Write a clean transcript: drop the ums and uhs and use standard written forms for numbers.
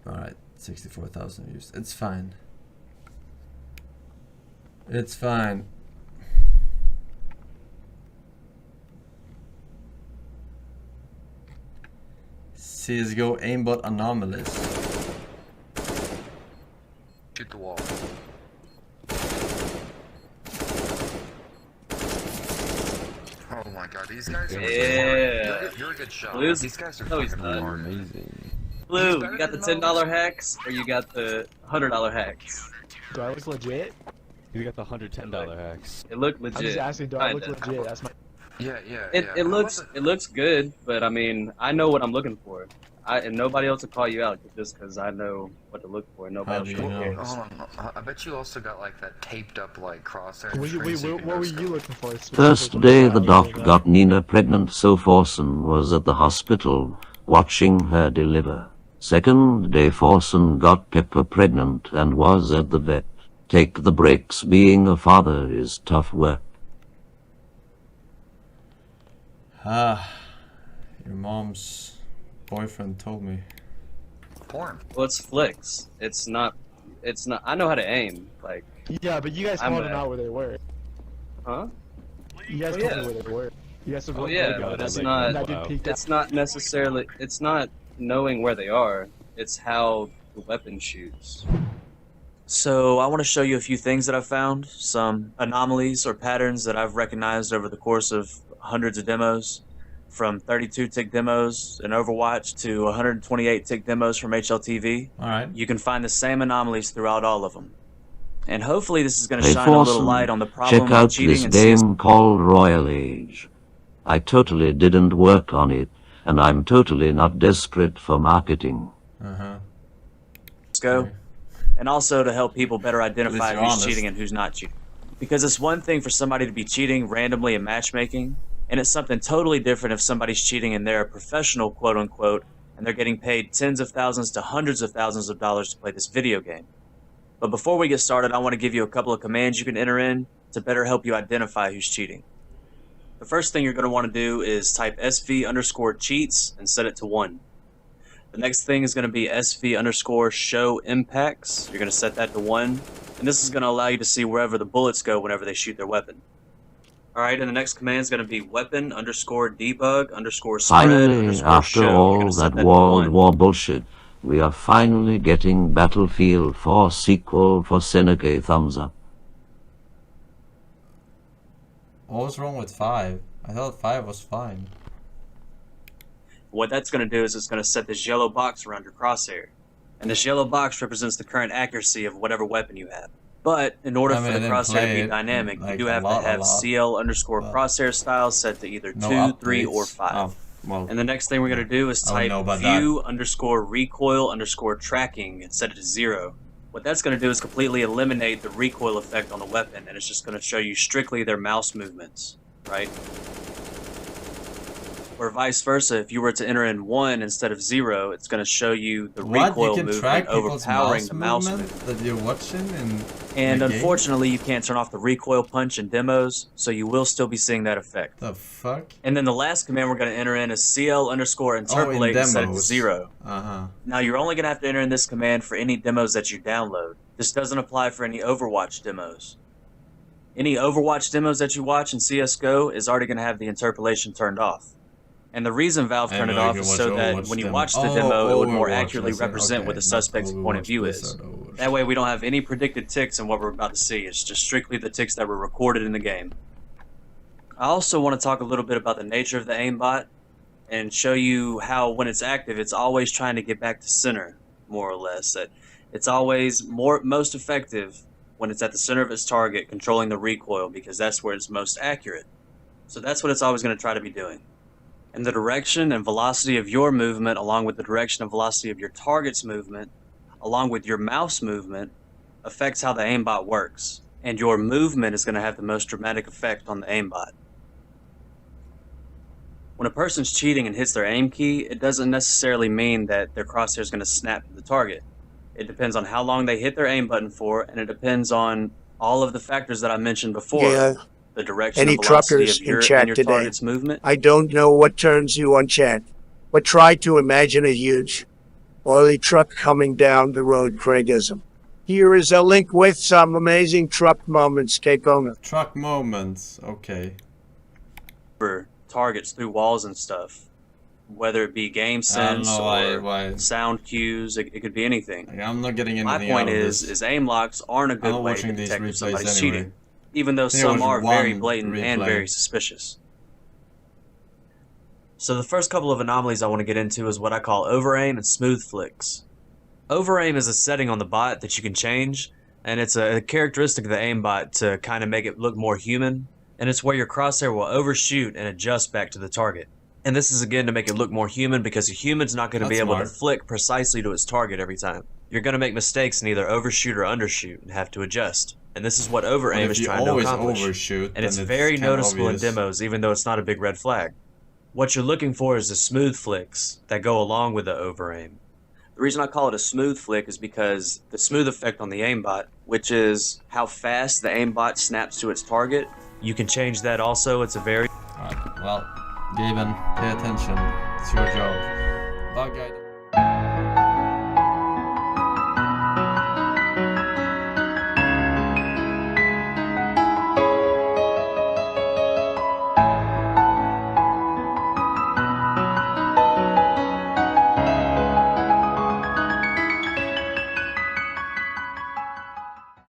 Alright, 64,000 views. It's fine. It's fine. CSGO Aimbot Anomalies. Shoot the wall. Oh my god, these guys are you're a good shot. Blue's, these guys are amazing. Blue, you got the $10 hacks or you got the $100 hacks? Do I look legit? You got the $110 hacks. It looked legit. I'm just asking, do I look legit? That's my... It looks good, but I mean, I know what I'm looking for. And nobody else will call you out just because I know what to look for. Nobody else will care. Hold on, I bet you also got like that taped up like crosshair. What were you looking for? First day the doc got Nina pregnant, so Forsen was at the hospital watching her deliver. Second day Forsen got Pepper pregnant and was at the vet. Take the breaks, being a father is tough work. Ah, your mom's boyfriend told me. Porn. Well, it's flicks. It's not. I know how to aim. Like. Yeah, but you guys called them out where they were. Huh? You guys told me where they were. You guys said well, yeah, but that's not. It's not necessarily. It's not knowing where they are. It's how the weapon shoots. So I want to show you a few things that I've found, some anomalies or patterns that I've recognized over the course of hundreds of demos, from 32 tick demos in Overwatch to 128 tick demos from HLTV. Alright. You can find the same anomalies throughout all of them. And hopefully this is going to shine a little light on the problem check out of cheating this game called Royal Age. I totally didn't work on it, and I'm totally not desperate for marketing. CSGO. And also to help people better identify who's cheating and who's not cheating. Because it's one thing for somebody to be cheating randomly in matchmaking, and it's something totally different if somebody's cheating and they're a professional, quote unquote, and they're getting paid tens of thousands to hundreds of thousands of dollars to play this video game. But before we get started, I want to give you a couple of commands you can enter in to better help you identify who's cheating. The first thing you're going to want to do is type SV_cheats and set it to 1. The next thing is going to be SV_show impacts. You're going to set that to 1. And this is going to allow you to see wherever the bullets go whenever they shoot their weapon. Alright, and the next command is going to be weapon_debug_spread_show. Finally, after all that World War bullshit, we are finally getting Battlefield 4 sequel for Seneca. Thumbs up. What was wrong with 5? I thought 5 was fine. What that's going to do is it's going to set this yellow box around your crosshair. And this yellow box represents the current accuracy of whatever weapon you have. But in order for the crosshair to be dynamic, you do have to have CL_crosshair style set to either 2, 3, or 5. And the next thing we're going to do is type view_recoil_tracking and set it to 0. What that's going to do is completely eliminate the recoil effect on the weapon, and it's just going to show you strictly their mouse movements, right? Or vice versa, if you were to enter in 1 instead of 0, it's going to show you the recoil movement overpowering the mouse movement that you're watching and unfortunately, you can't turn off the recoil punch in demos, so you will still be seeing that effect. The fuck? And then the last command we're going to enter in is CL_interpolate and set it to 0. Now you're only going to have to enter in this command for any demos that you download. This doesn't apply for any Overwatch demos. Any Overwatch demos that you watch in CSGO is already going to have the interpolation turned off. And the reason Valve turned it off is so that when you watch the demo, it would more accurately represent what the suspect's point of view is. That way we don't have any predicted ticks in what we're about to see. It's just strictly the ticks that were recorded in the game. I also want to talk a little bit about the nature of the aimbot and show you how when it's active, it's always trying to get back to center, more or less. That it's always most effective when it's at the center of its target, controlling the recoil, because that's where it's most accurate. So that's what it's always going to try to be doing. And the direction and velocity of your movement, along with the direction and velocity of your target's movement, along with your mouse movement, affects how the aimbot works. And your movement is going to have the most dramatic effect on the aimbot. When a person's cheating and hits their aim key, it doesn't necessarily mean that their crosshair is going to snap to the target. It depends on how long they hit their aim button for, and it depends on all of the factors that I mentioned before. Yeah. The direction Any and velocity truckers of your, in chat and your today? target's movement. I don't know what turns you on chat, but try to imagine a huge or the truck coming down the road Craigism. Here is a link with some amazing truck moments. Take on Truck moments, okay. For targets through walls and stuff. Whether it be game sense or sound cues, it could be anything. Like, I'm not getting anything My point out of is this. aim locks aren't a good way to detect if somebody's cheating, even though there some was are very one blatant and replay. very suspicious. So the first couple of anomalies I want to get into is what I call overaim and smooth flicks. Overaim is a setting on the bot that you can change, and it's a characteristic of the aimbot to kind of make it look more human, and it's where your crosshair will overshoot and adjust back to the target. And this is again to make it look more human because a human's not going to be able to flick precisely to its target every time. You're going to make mistakes and either overshoot or undershoot and have to adjust. And this is what overaim is trying to accomplish. And it's very noticeable in demos, even though it's not a big red flag. What you're looking for is the smooth flicks that go along with the overaim. The reason I call it a smooth flick is because the smooth effect on the aimbot, which is how fast the aimbot snaps to its target, you can change that also. It's a very... Alright, well, Gaben, pay attention. It's your job. Bug guide.